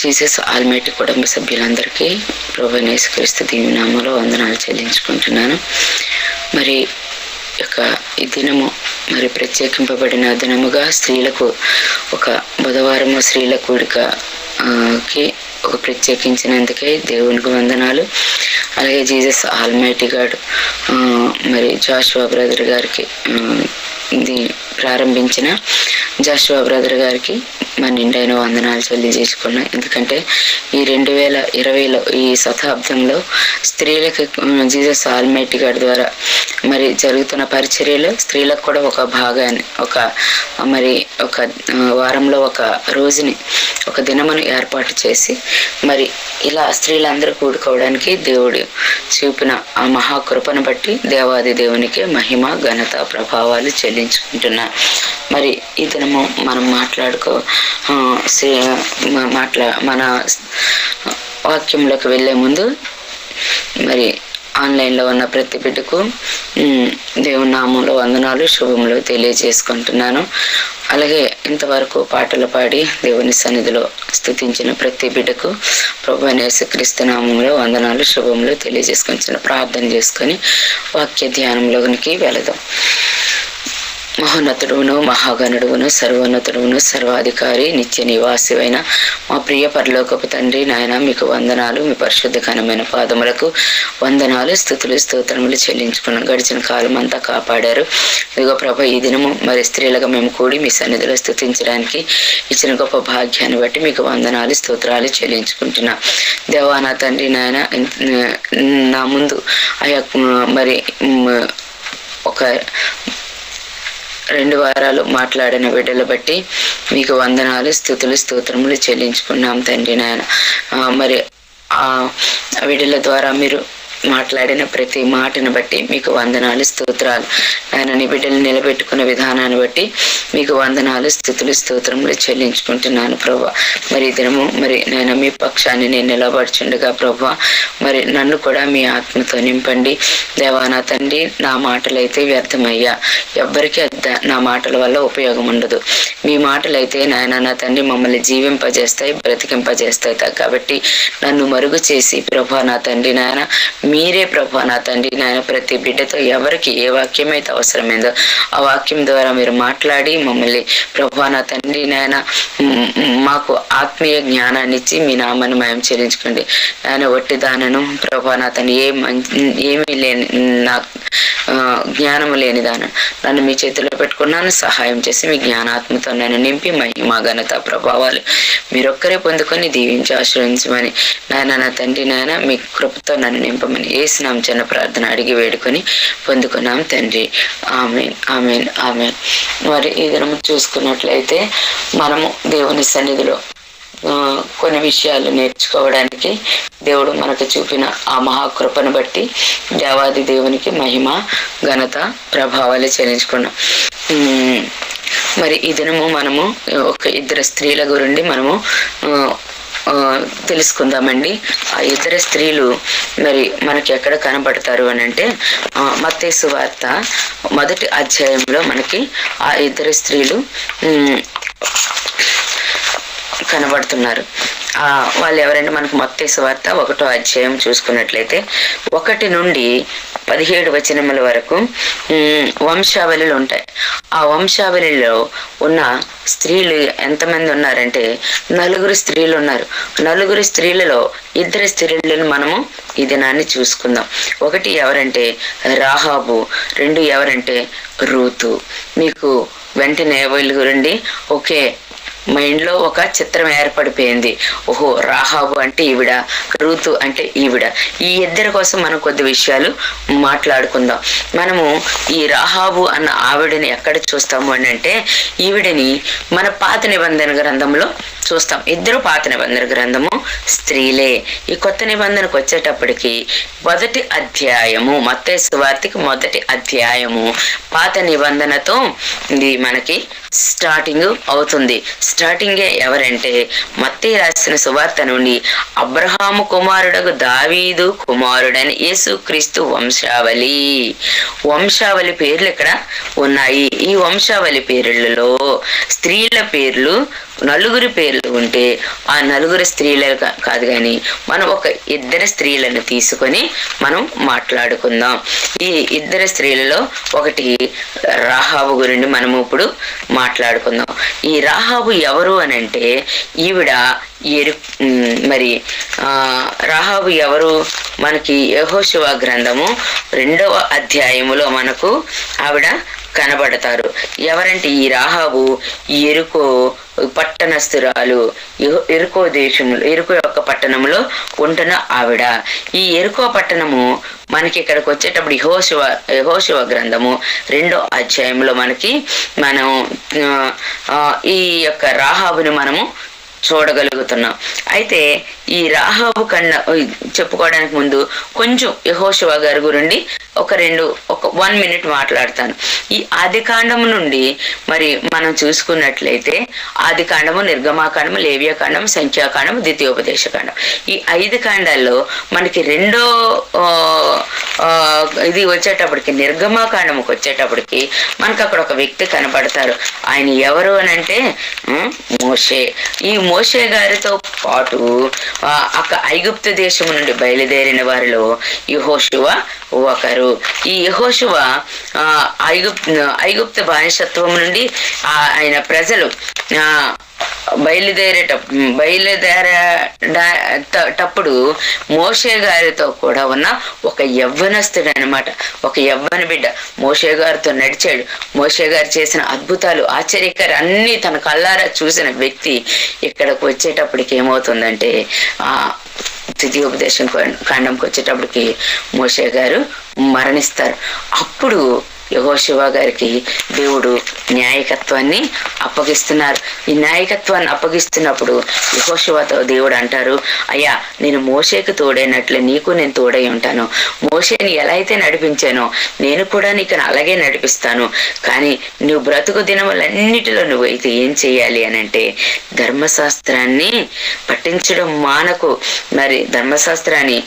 Jesus almighty కుటుంబ సభ్యులందరికీ ప్రభువైన యేసుక్రీస్తు దివ్యనామములో వందనాలు చెల్లించుకుంటున్నాను. మరి ఈ దినము మరి ప్రత్యేకింపబడిన దినముగా స్త్రీలకు ఒక బుధవారము స్త్రీల కూడికకి ఒక ప్రత్యేకించినందుకే దేవునికి వందనాలు. అలాగే జీసస్ ఆల్మైటీ గాడ్ మరి జాషువా బ్రదర్ గారికి ప్రారంభించిన జాషువా బ్రదర్ గారికి మన నిండైన వందనాలు చేసుకున్నాం. ఎందుకంటే ఈ 2020లో ఈ శతాబ్దంలో స్త్రీలకు జీసస్ ఆల్మైటీ గాడ్ ద్వారా మరి జరుగుతున్న పరిచర్యలు స్త్రీలకు కూడా ఒక భాగాన్ని ఒక వారంలో ఒక రోజుని ఒక దినమును ఏర్పాటు చేసి మరి ఇలా స్త్రీలందరూ కూడుకోవడానికి దేవుడు చూపిన ఆ మహాకృపను బట్టి దేవాది దేవునికి మహిమ ఘనత ప్రభావాలు చెల్లించుకుంటున్నా. మరి ఈ దినము మనం మన వాక్యంలోకి వెళ్ళే ముందు మరి ఆన్లైన్లో ఉన్న ప్రతి బిడ్డకు దేవుని నామంలో వందనాలు శుభములు తెలియజేసుకుంటున్నాను. అలాగే ఇంతవరకు పాటలు పాడి దేవుని సన్నిధిలో స్తుతించిన ప్రతి బిడ్డకు ప్రభువైన యేసుక్రీస్తు నామంలో వందనాలు శుభములు తెలియజేసుకొని ప్రార్థన చేసుకొని వాక్య ధ్యానంలోనికి వెళదాం. మహోన్నతుడును మహాగణుడును సర్వోన్నతుడును సర్వాధికారి నిత్య నివాసివైన మా ప్రియ పరలోకపు తండ్రి నాయన మీకు వందనాలు. మీ పరిశుద్ధ ఘనమైన పాదములకు వందనాలు స్తుతులు స్తోత్రములు చెల్లించుకున్నాం. గడిచిన కాలం అంతా కాపాడారు. ఇదిగో ప్రభు ఈ దినము మరి స్త్రీలుగా మేము కూడి మీ సన్నిధిలో స్తుతించడానికి ఇచ్చిన గొప్ప భాగ్యాన్ని బట్టి మీకు వందనాలు స్తోత్రాలు చెల్లించుకుంటున్నాం. దేవా నా తండ్రి నాయన నా ముందు మరి ఒక 2 వారాలు మాట్లాడిన బిడ్డలు బట్టి మీకు వందనాలు స్తుతులు స్తోత్రములు చెల్లించుకున్నాం తండ్రి నాయన. మరి ఆ బిడ్డల ద్వారా మీరు మాట్లాడిన ప్రతి మాటను బట్టి మీకు వందనాలు స్తోత్రాలు. ఆయన నీ బిడ్డలు నిలబెట్టుకున్న విధానాన్ని బట్టి మీకు వందనాలు స్థుతులు స్తోత్రములు చెల్లించుకుంటున్నాను ప్రభా. మరి దినము మరి నేను మీ పక్షాన్ని నేను నిలబడుచుండగా ప్రభా మరి నన్ను కూడా మీ ఆత్మతో నింపండి. దేవానా తండ్రి నా మాటలైతే వ్యర్థమయ్యా, ఎవ్వరికీ నా మాటల వల్ల ఉపయోగం ఉండదు. మీ మాటలైతే నాయన నా తండ్రి మమ్మల్ని జీవింపజేస్తాయి, బ్రతికింపజేస్తాయి. కాబట్టి నన్ను మరుగు చేసి ప్రభా నా తండ్రి నాయన మీరే ప్రభా నా తండ్రి నాయన ప్రతి బిడ్డతో ఎవరికి ఏ వాక్యం అయితే అవసరమైందో ఆ వాక్యం ద్వారా మీరు మాట్లాడి మమ్మల్ని ప్రభా నా తండ్రి నాయన మాకు ఆత్మీయ జ్ఞానాన్ని ఇచ్చి మీ నామాన్ని మేము చెల్లించుకోండి. ఆయన వట్టి దానను ప్రభా నా తండ్రి ఏమీ లేని నా జ్ఞానము లేని దానను నన్ను మీ చేతిలో పెట్టుకున్నాను. సహాయం చేసి మీ జ్ఞానాత్మతో నన్ను నింపి మహిమ ఘనత ప్రభావాలు మీరొక్కరే పొందుకొని దీవించి ఆశ్రయించమని నాయన నా తండ్రి నాయన మీ కృపతో నన్ను నింపమని యేసునామమున చిన్న ప్రార్థన అడిగి వేడుకొని పొందుకున్నాం తండ్రి. ఆమేన్ ఆమేన్ ఆమేన్. మరి ఈ దినము చూసుకున్నట్లయితే మనము దేవుని సన్నిధిలో కొన్ని విషయాలు నేర్చుకోవడానికి దేవుడు మనకు చూపిన ఆ మహాకృపను బట్టి దేవాది దేవునికి మహిమ ఘనత ప్రభావాలు చెల్లించుకున్నాం. మరి ఈ దినము మనము ఒక 2 స్త్రీల గురించి మనము తెలుసుకుందామండి. ఆ 2 స్త్రీలు మరి మనకి ఎక్కడ కనబడతారు అని అంటే మత్తయి సువార్త 1వ అధ్యాయంలో మనకి ఆ 2 స్త్రీలు కనబడుతున్నారు. వాళ్ళు ఎవరంటే మనకు మత్తయి సువార్త 1వ అధ్యాయం చూసుకున్నట్లయితే 1 నుండి 17 వచనముల వరకు వంశావళులు ఉంటాయి. ఆ వంశావళిలో ఉన్న స్త్రీలు ఎంతమంది ఉన్నారంటే 4 స్త్రీలు ఉన్నారు. 4 స్త్రీలలో 2 స్త్రీలను మనము ఈ దినాన్ని చూసుకుందాం. 1 ఎవరంటే రాహాబు, 2 ఎవరంటే రూతు. మీకు వెంటనే వీళ్ళ గురించి ఓకే మైండ్లో ఒక చిత్రం ఏర్పడిపోయింది. ఓహో రాహాబు అంటే ఈవిడ, రూతు అంటే ఈవిడ. ఈ 2 కోసం మనం కొద్ది విషయాలు మాట్లాడుకుందాం. మనము ఈ రాహాబు అన్న ఆవిడని ఎక్కడ చూస్తాము అని అంటే ఈవిడని మన పాత నిబంధన గ్రంథంలో చూస్తాం. 2 పాత నిబంధన గ్రంథము స్త్రీలే. ఈ కొత్త నిబంధనకు వచ్చేటప్పటికి 1వ అధ్యాయము మత్తయి సువార్తకి 1వ అధ్యాయము పాత నిబంధనతో ఇది మనకి స్టార్టింగ్ అవుతుంది. స్టార్టింగే ఎవరంటే మత్తయి రాసిన సువార్త నుండి అబ్రహాము కుమారుడగు దావీదు కుమారుడని యేసుక్రీస్తు వంశావళి పేర్లు ఇక్కడ ఉన్నాయి. ఈ వంశావళి పేర్లలో స్త్రీల పేర్లు నలుగురి పేర్లు ఉంటే ఆ నలుగురు స్త్రీలు కాదు కానీ మనం ఒక ఇద్దరు స్త్రీలను తీసుకొని మనం మాట్లాడుకుందాం. ఈ ఇద్దరు స్త్రీలలో ఒకటి రాహాబు గురించి మనము ఇప్పుడు మాట్లాడుకుందాం. ఈ రాహాబు ఎవరు అనంటే ఈవిడ మరి రాహాబు ఎవరు? మనకి యెహోషువ గ్రంథము 2వ అధ్యాయములో మనకు ఆవిడ కనబడతారు. ఎవరంటే ఈ రాహాబు యెరికో పట్టణస్థురాలు. యెరికో దేశంలో, యెరికో యొక్క పట్టణంలో ఉంటున్న ఆవిడ. ఈ యెరికో పట్టణము మనకి ఇక్కడికి వచ్చేటప్పుడు యెహోషువ గ్రంథము 2వ అధ్యాయంలో మనం ఈ యొక్క రాహాబుని మనము చూడగలుగుతున్నాం. అయితే ఈ రాహాబు కన్నా చెప్పుకోవడానికి ముందు కొంచెం యెహోషువ గారి గురించి ఒక 1 మినిట్ మాట్లాడతాను. ఈ ఆదికాండము నుండి మరి మనం చూసుకున్నట్లయితే ఆదికాండము, నిర్గమాకాండము, లేవియాకాండము, సంఖ్యాకాండము, ద్వితీయోపదేశకాండం, ఈ 5 కాండాల్లో మనకి రెండో ఇది వచ్చేటప్పటికి నిర్గమాకాండముకి వచ్చేటప్పటికి మనకు అక్కడ ఒక వ్యక్తి కనపడతారు. ఆయన ఎవరు అని అంటే మోషే. ఈ మోషే గారితో పాటు ఐగుప్తు దేశం నుండి బయలుదేరిన వారిలో యెహోషువ ఒకరు. ఈ యెహోషువ ఐగుప్తు బానిసత్వం నుండి ఆయన ప్రజలు బయలుదేరేటప్పుడు మోషే గారితో కూడా ఉన్న ఒక యవ్వనస్తుడు అనమాట, ఒక యవ్వన బిడ్డ మోషే గారితో నడిచాడు. మోషే గారు చేసిన అద్భుతాలు, ఆశ్చర్యకర అన్ని తన కళ్ళారా చూసిన వ్యక్తి ఇక్కడికి వచ్చేటప్పటికి ఏమవుతుందంటే ద్వితీయోపదేశం కాండంకి వచ్చేటప్పటికి మోషే గారు మరణిస్తారు. అప్పుడు యెహోషువ గారికి దేవుడు న్యాయకత్వాన్ని అప్పగిస్తున్నారు. ఈ న్యాయకత్వాన్ని అప్పగిస్తున్నప్పుడు యెహోషువతో దేవుడు అంటారు, అయ్యా నేను మోషేకి తోడైనట్లే నీకు నేను తోడై ఉంటాను. మోషేని ఎలా అయితే నడిపించానో నేను కూడా నీకు అలాగే నడిపిస్తాను. కానీ నువ్వు బ్రతుకు దినములన్నిటిలో నువ్వైతే ఏం చేయాలి అని అంటే ధర్మశాస్త్రాన్ని పఠించడం మానకు. మరి ధర్మశాస్త్రాన్ని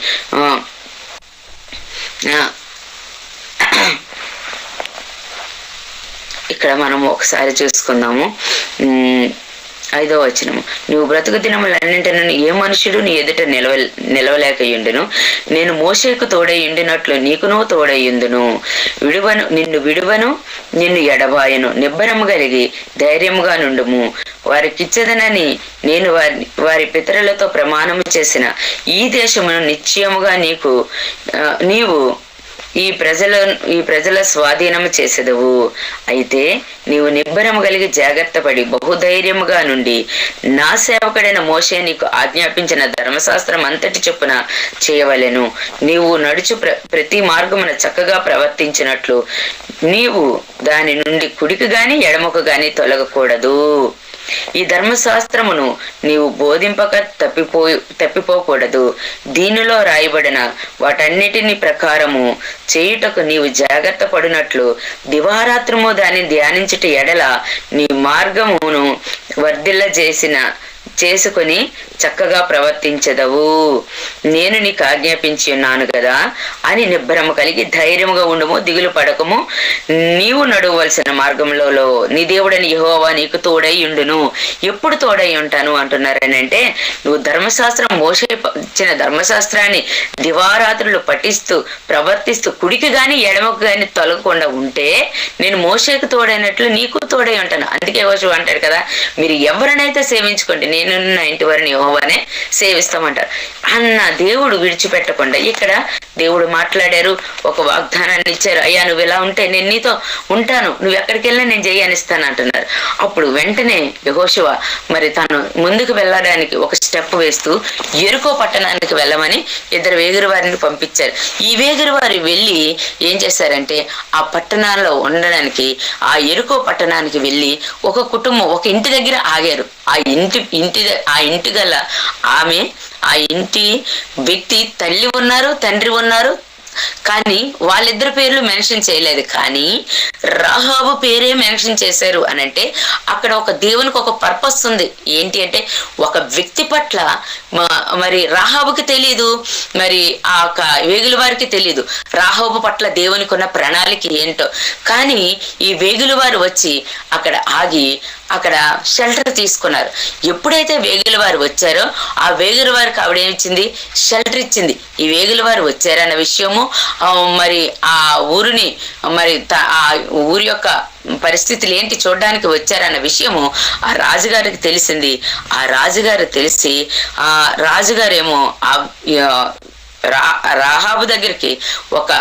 ఇక్కడ మనము ఒకసారి చూసుకుందాము. 5వ వచనము, నువ్వు బ్రతుకు దినములన్నింటినీ ఏ మనుషుడు నీ ఎదుట నిలవలేకయుండును. నేను మోషేకు తోడైయుండినట్లు నీకును తోడైయుందును. నిన్ను విడువను, నిన్ను ఎడబాయను. నిబ్బరము కలిగి ధైర్యముగా నుండుము. వారికిచ్చదనని నేను వారి పితరులతో ప్రమాణము చేసిన ఈ దేశమును నిశ్చయముగా నీవు ఈ ప్రజల స్వాధీనము చేసేదవు. అయితే నీవు నిబ్బరము కలిగి జాగ్రత్త పడి బహుధైర్యముగా నుండి నా సేవకుడైన మోషే నీకు ఆజ్ఞాపించిన ధర్మశాస్త్రం అంతటి చొప్పున చేయవలెను. నీవు నడుచు ప్రతి మార్గమున చక్కగా ప్రవర్తించినట్లు నీవు దాని నుండి కుడికి గాని ఎడమకు గాని తొలగకూడదు. ఈ ధర్మశాస్త్రమును నీవు బోధింపక తప్పిపోకూడదు. దీనిలో రాయబడిన వాటన్నిటిని ప్రకారము చేయుటకు నీవు జాగ్రత్త పడినట్లు దివారాత్రము దాన్ని ధ్యానించుట ఎడల నీ మార్గమును వర్ధిల్ల చేసుకొని చక్కగా ప్రవర్తించదవు. నేను నీకు ఆజ్ఞాపించి ఉన్నాను కదా అని నిబ్బరము కలిగి ధైర్యముగా ఉండము, దిగులు పడకము. నీవు నడవలసిన మార్గంలో నీ దేవుడని యెహోవా నీకు తోడై ఉండును. ఎప్పుడు తోడై ఉంటాను అంటున్నారని అంటే నువ్వు ధర్మశాస్త్రం మోషే ఇచ్చిన ధర్మశాస్త్రాన్ని దివారాత్రులు పఠిస్తూ ప్రవర్తిస్తూ కుడికి గాని ఎడమకు గాని తొలగకుండా ఉంటే నేను మోషేకు తోడైనట్లు నీకు తోడై ఉంటాను. అందుకే యెహోషువ అంటాడు కదా, మీరు ఎవరినైతే సేవించుకోండి నేను నా ఇంటి వారిని యెహోవానే సేవిస్తామంటారు అన్న దేవుడు విడిచిపెట్టకుండా ఇక్కడ దేవుడు మాట్లాడారు, ఒక వాగ్దానాన్ని ఇచ్చారు. అయ్యా నువ్వు ఇలా ఉంటే నేను నీతో ఉంటాను, నువ్వు ఎక్కడికి వెళ్ళినా నేను జయాన్నిస్తాను అంటున్నారు. అప్పుడు వెంటనే యెహోషువ మరి తను ముందుకు వెళ్ళడానికి ఒక స్టెప్ వేస్తూ యెరికో పట్టణానికి వెళ్ళమని 2 వేగురు వారిని పంపించారు. ఈ వేగురు వారు వెళ్ళి ఏం చేశారంటే ఆ పట్టణాల్లో ఉండడానికి ఆ యెరికో పట్టణానికి వెళ్ళి ఒక కుటుంబం ఒక ఇంటి దగ్గర ఆగారు. ఆ ఇంటి గల ఆమె, ఆ ఇంటి వ్యక్తి తల్లి ఉన్నారు, తండ్రి ఉన్నారు, కానీ వాళ్ళిద్దరు పేర్లు మెన్షన్ చేయలేదు. కానీ రాహాబు పేరే మెన్షన్ చేశారు అని అంటే అక్కడ ఒక దేవునికి ఒక పర్పస్ ఉంది. ఏంటి అంటే ఒక వ్యక్తి పట్ల మరి రాహాబుకి తెలియదు, మరి ఆ వేగుల వారికి తెలియదు రాహాబు పట్ల దేవునికి ఉన్న ప్రణాళిక ఏంటో. కానీ ఈ వేగుల వారు వచ్చి అక్కడ ఆగి అక్కడ షెల్టర్ తీసుకున్నారు. ఎప్పుడైతే వేగుల వారు వచ్చారో ఆ వేగుల వారికి ఆవిడేమిచ్చింది? షెల్టర్ ఇచ్చింది. ఈ వేగుల వారు వచ్చారన్న విషయము, మరి ఆ ఊరిని, మరి ఆ ఊరి యొక్క పరిస్థితులు ఏంటి చూడడానికి వచ్చారన్న విషయము ఆ రాజుగారికి తెలిసింది. ఆ రాజుగారు తెలిసి ఆ రాజుగారేమో రాహాబు దగ్గరికి ఒక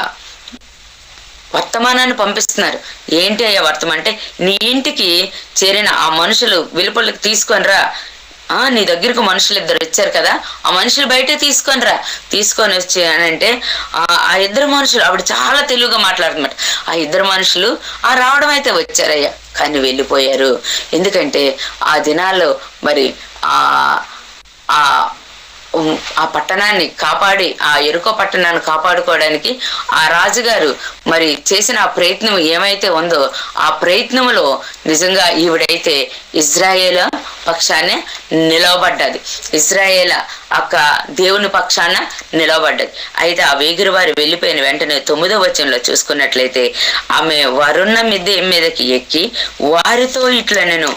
వర్తమానాన్ని పంపిస్తున్నారు. ఏంటి అయ్యా వర్తమానం అంటే, నీ ఇంటికి చేరిన ఆ మనుషులు వెలుపలికి తీసుకొనిరా, నీ దగ్గరకు మనుషులు ఇద్దరు వచ్చారు కదా, ఆ మనుషులు బయటే తీసుకొని వచ్చి అని అంటే, ఆ ఇద్దరు మనుషులు, ఆవిడ చాలా తెలుగుగా మాట్లాడుతున్నమాట. ఆ ఇద్దరు మనుషులు రావడం అయితే వచ్చారయ్యా, కానీ వెళ్ళిపోయారు. ఎందుకంటే ఆ దినాల్లో మరి ఆ పట్టణాన్ని కాపాడి, ఆ యెరికో పట్టణాన్ని కాపాడుకోవడానికి ఆ రాజుగారు మరి చేసిన ఆ ప్రయత్నం ఏమైతే ఉందో, ఆ ప్రయత్నంలో నిజంగా ఈవిడైతే ఇజ్రాయేల్ పక్షానే నిలవబడ్డది. ఇజ్రాయేల్ దేవుని పక్షాన నిలవబడ్డది. అయితే ఆ వేగిరి వారు వెళ్ళిపోయిన వెంటనే 9వ వచనంలో చూసుకున్నట్లయితే, ఆమె వరుణ మిద్దె మీదకి ఎక్కి వారితో ఇట్లా, నేను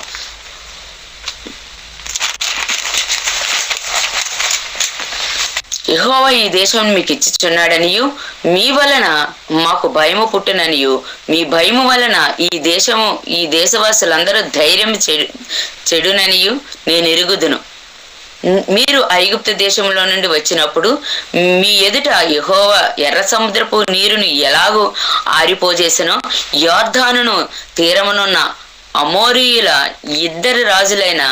యెహోవా ఈ దేశం మీకు ఇచ్చిచున్నాడనియు, మీ వలన మాకు భయము పుట్టుననియు, మీ భయము వలన ఈ దేశవాసులందరూ ధైర్యం చెడుననియు నేను ఎరుగుదును. మీరు ఐగుప్తు దేశంలో నుండి వచ్చినప్పుడు మీ ఎదుట యెహోవా ఎర్ర సముద్రపు నీరుని ఎలాగూ ఆరిపోజేసనో, యొర్దానును తీరమునున్న అమోరీయుల ఇద్దరు రాజులైన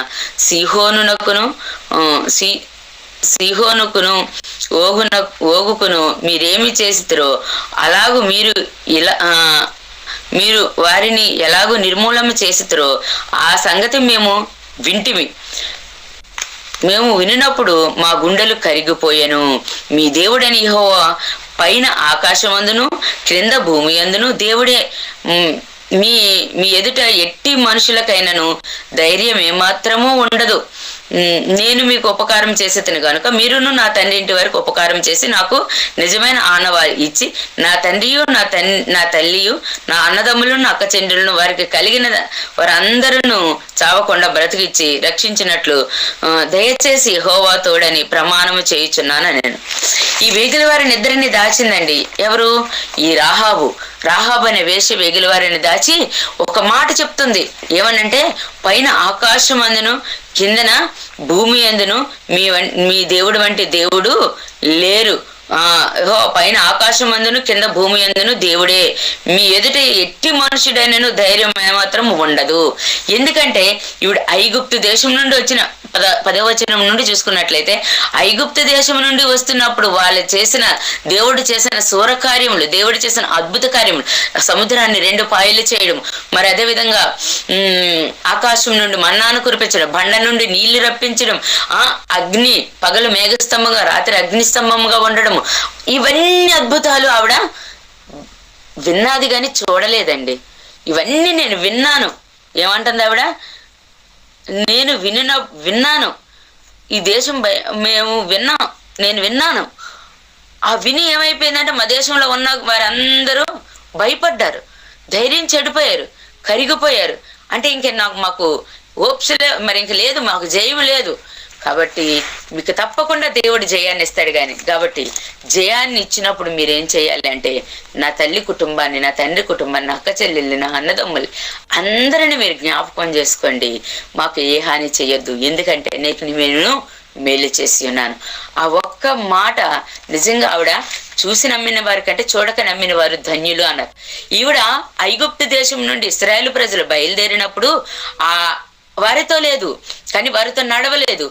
సీహోనుకును ఓగుకును మీరేమి చేసిరో అలాగూ మీరు వారిని ఎలాగూ నిర్మూలన చేసిరో ఆ సంగతి మేము వినినప్పుడు మా గుండెలు కరిగిపోయాను. మీ దేవుడని యెహోవా పైన ఆకాశమందును క్రింద భూమి అందును దేవుడే. మీ ఎదుట ఎట్టి మనుషులకైనను ధైర్యం ఏమాత్రమూ ఉండదు. నేను మీకు ఉపకారం చేసేతను కనుక మీరును నా తండ్రి ఇంటి వరకు ఉపకారం చేసి నాకు నిజమైన ఆనవాళ్ళు ఇచ్చి, నా తండ్రియు నా తల్లియు నా అన్నదమ్ములను నా అక్క చెండులను వారికి కలిగిన వారందరూ చావకుండా బ్రతికిచ్చి రక్షించినట్లు దయచేసి యెహోవా తోడని ప్రమాణము చేయుచున్నాను నేను. ఈ వేగుల వారిని ఇద్దరిని దాచిందండి. ఎవరు? ఈ రాహాబు అనే వేశ్య వేగుల వారిని దాచి ఒక మాట చెప్తుంది. ఏమనంటే, పైన ఆకాశం అందును కిందన భూమి అందును మీ దేవుడు వంటి దేవుడు లేరు. పైన ఆకాశం అందును కింద భూమి అందును దేవుడే. మీ ఎదుట ఎట్టి మనుషుడైనను ధైర్యం ఏమాత్రం ఉండదు. ఎందుకంటే ఈవిడ ఐగుప్తు దేశం నుండి వచ్చిన 10వ వచనం నుండి చూసుకున్నట్లయితే, ఐగుప్తు దేశం నుండి వస్తున్నప్పుడు దేవుడు చేసిన శూరకార్యములు, దేవుడు చేసిన అద్భుత కార్యములు, సముద్రాన్ని 2 పాయలు చేయడం, మరి అదేవిధంగా ఆకాశం నుండి మన్నాను కురిపించడం, బండ నుండి నీళ్లు రప్పించడం, అగ్ని పగలు మేఘస్తంభంగా రాత్రి అగ్నిస్తంభంగా ఉండడం, ఇవన్నీ అద్భుతాలు ఆవిడ విన్నది కానీ చూడలేదండి. ఇవన్నీ నేను విన్నాను. ఏమంటుంది ఆవిడ? నేను విన్నాను, ఈ దేశం నేను విన్నాను. ఆ విని ఏమైపోయిందంటే, మా దేశంలో ఉన్న వారందరూ భయపడ్డారు, ధైర్యం చెడిపోయారు, కరిగిపోయారు. అంటే మాకు హోప్స్ మరి ఇంక లేదు, మాకు జయం లేదు. కాబట్టి మీకు తప్పకుండా దేవుడు జయాన్ని ఇస్తాడు. కాబట్టి జయాన్ని ఇచ్చినప్పుడు మీరేం చేయాలి అంటే, నా తల్లి కుటుంబాన్ని, నా తండ్రి కుటుంబాన్ని, నా అక్క చెల్లెల్ని, నా అన్నదమ్ములు అందరిని మీరు జ్ఞాపకం చేసుకోండి. మాకు ఏ హాని చెయ్యొద్దు, ఎందుకంటే నేను మేలు చేసి ఉన్నాను. ఆ ఒక్క మాట నిజంగా ఆవిడ చూసి నమ్మిన వారి కంటే చూడక నమ్మిన వారు ధన్యులు అన్నారు. ఈవిడ ఐగుప్తు దేశం నుండి ఇశ్రాయేలు ప్రజలు బయలుదేరినప్పుడు వారితో లేదు, కానీ వారితో నడవలేదు,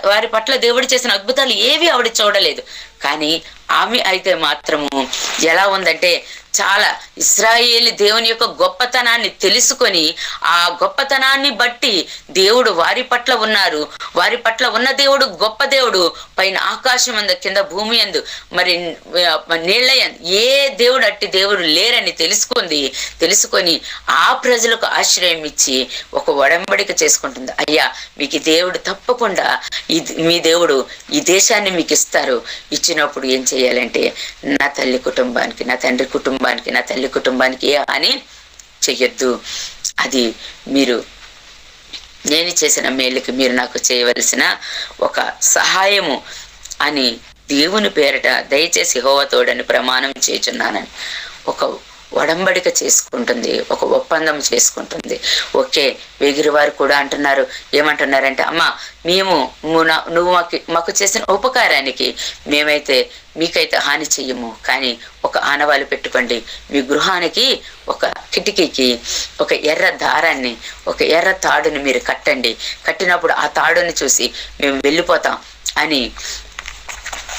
వారి పట్ల దేవుడు చేసిన అద్భుతాలు ఏవి ఆవిడ చూడలేదు. కానీ ఆమె అయితే మాత్రము ఎలా ఉందంటే, చాలా ఇశ్రాయేలు దేవుని యొక్క గొప్పతనాన్ని తెలుసుకొని, ఆ గొప్పతనాన్ని బట్టి దేవుడు వారి పట్ల ఉన్నారు, వారి పట్ల ఉన్న దేవుడు గొప్ప దేవుడు, పైన ఆకాశం అందు కింద భూమి అందు మరి నీళ్ళ ఏ దేవుడు అట్టి దేవుడు లేరని తెలుసుకొని ఆ ప్రజలకు ఆశ్రయం ఇచ్చి ఒక ఒడంబడిక చేసుకుంటుంది. అయ్యా, మీకు దేవుడు తప్పకుండా మీ దేవుడు ఈ దేశాన్ని మీకు ఇస్తారు. ఇచ్చినప్పుడు ఏం చేయాలంటే, నా తల్లి కుటుంబానికి, నా తండ్రి కుటుంబానికి, నా తల్లి కుటుంబానికి అని చెయ్యొద్దు. అది మీరు నేను చేసిన మేలుకి మీరు నాకు చేయవలసిన ఒక సహాయము అని దేవుని పేరట దయచేసి యెహోవా తోడని ప్రమాణం చేయుచున్నానని ఒక ఒడంబడిక చేసుకుంటుంది, ఒక ఒప్పందం చేసుకుంటుంది. ఓకే, వేగిరివారు కూడా అంటున్నారు, ఏమంటున్నారంటే, అమ్మా మేము నువ్వు మాకు చేసిన ఉపకారానికి మేమైతే మీకైతే హాని చెయ్యము, కానీ ఒక ఆనవాలు పెట్టుకోండి, మీ గృహానికి ఒక కిటికీకి ఒక ఎర్ర దారాన్ని, ఒక ఎర్ర తాడుని మీరు కట్టండి, కట్టినప్పుడు ఆ తాడుని చూసి మేము వెళ్ళిపోతాం అని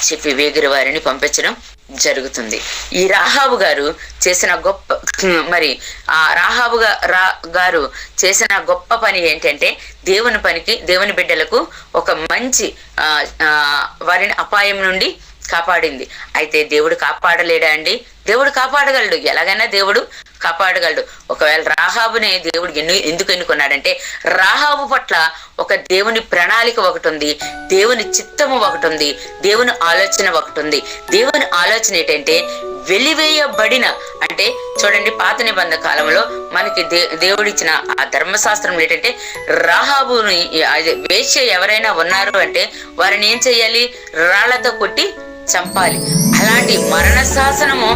చెప్పి వేగిరి వారిని పంపించడం జరుగుతుంది. ఈ రాహాబు గారు చేసిన గొప్ప ఆ రాహాబు గారు చేసిన గొప్ప పని ఏంటంటే దేవుని బిడ్డలకు ఒక మంచి వారిని అపాయం నుండి కాపాడింది. అయితే దేవుడు కాపాడలేడా అండి? దేవుడు కాపాడగలడు, ఎలాగైనా దేవుడు కాపాడగలడు. ఒకవేళ రాహాబునే దేవుడు ఎందుకు ఎన్నుకున్నాడంటే, రాహాబు పట్ల ఒక దేవుని ప్రణాళిక ఒకటి ఉంది, దేవుని చిత్తము ఒకటి ఉంది, దేవుని ఆలోచన ఒకటి ఉంది. దేవుని ఆలోచన ఏంటంటే, వెలివేయబడిన, అంటే చూడండి, పాత నిబంధన కాలంలో మనకి దేవుడిచ్చిన ఆ ధర్మశాస్త్రం ఏంటంటే, రాహాబుని వేశ్య ఎవరైనా ఉన్నారు అంటే వారిని ఏం చెయ్యాలి? రాళ్లతో కొట్టి చంపాలి. అలాంటి మరణ శాసనము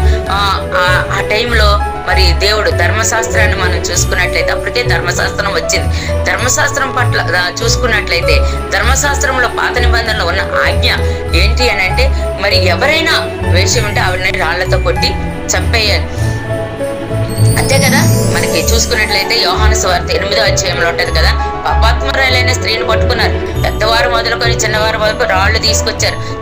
ఆ టైంలో మరి దేవుడు ధర్మశాస్త్రాన్ని మనం చూసుకున్నట్లయితే, అప్పటికే ధర్మశాస్త్రం వచ్చింది. ధర్మశాస్త్రం పట్ల చూసుకున్నట్లయితే ధర్మశాస్త్రంలో పాత నిబంధనలో ఉన్న ఆజ్ఞ ఏంటి అని అంటే, మరి ఎవరైనా వేషం ఉంటే ఆవిడని రాళ్లతో కొట్టి చంపేయాలి. అంతే కదా. మనకి చూసుకున్నట్లయితే యోహాను సువార్త 8వ అధ్యాయంలో ఉంటది కదా, పాపాత్మురాలైన స్త్రీని పట్టుకున్నారు, పెద్దవారు మొదలుకొని చిన్నవారు మొదలుకొని రాళ్లు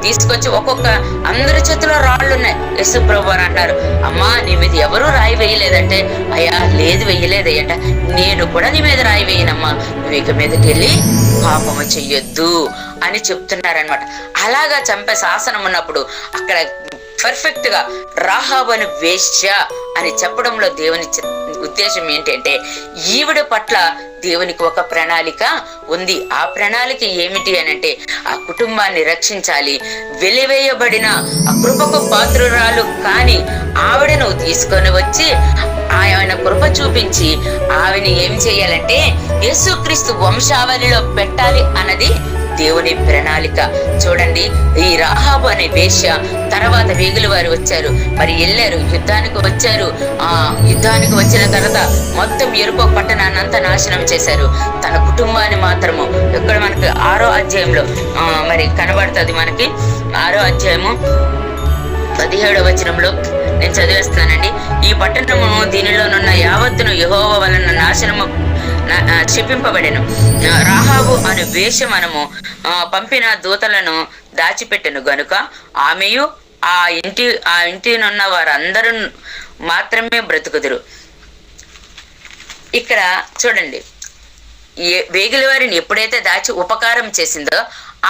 తీసుకొచ్చి ఒక్కొక్క అందరి చేతిలో రాళ్ళు ఉన్నాయి. యేసు ప్రభువు అని అంటారు, అమ్మా నీ మీద ఎవరు రాయి వేయలేదంటే, అయ్యా లేదు వేయలేదయ్యంట, నేను కూడా నీ మీద రాయి వేయనమ్మా, నువ్వు ఇక మీదకి వెళ్ళి పాపము చెయ్యొద్దు అని చెప్తున్నారనమాట. అలాగా చంపే శాసనం ఉన్నప్పుడు అక్కడ పర్ఫెక్ట్ గా రాహాబు అని వేశ్య అని చెప్పడంలో దేవుని ఉద్దేశం ఏంటంటే, ఈవిడ పట్ల దేవునికి ఒక ప్రణాళిక ఉంది. ఆ ప్రణాళిక ఏమిటి అని అంటే, ఆ కుటుంబాన్ని రక్షించాలి. వెలివేయబడిన ఆ కృపకు పాత్రురాలు కానీ ఆవిడను తీసుకొని వచ్చి ఆయన కృప చూపించి ఆవిని ఏం చేయాలంటే యేసుక్రీస్తు వంశావళిలో పెట్టాలి అన్నది దేవుని ప్రణాళిక. చూడండి, ఈ రాహాబు అనే వేశ్య తర్వాత వేగుల వారు వచ్చారు, మరి వెళ్ళారు, యుద్ధానికి వచ్చారు. యుద్ధానికి వచ్చిన తర్వాత మొత్తం ఎరుకో పట్టణాన్ని అంతా నాశనం చేశారు. తన కుటుంబాన్ని మాత్రము ఇక్కడ మనకి 6వ అధ్యాయంలో మరి కనబడుతుంది. మనకి 6వ అధ్యాయము 17వ వచనంలో నేను చదివేస్తున్నానండి. ఈ పట్టణము దీనిలోనున్న యావత్తును యెహోవా వలన నాశనము క్షిపింపబడెను. రాహాబు అను వేషమనము పంపిన దూతలను దాచిపెట్టెను గనుక ఆమెయు ఆ ఇంటినున్న వారందరూ మాత్రమే బ్రతుకుదురు. ఇక్కడ చూడండి, వేగుల వారిని ఎప్పుడైతే దాచి ఉపకారం చేసిందో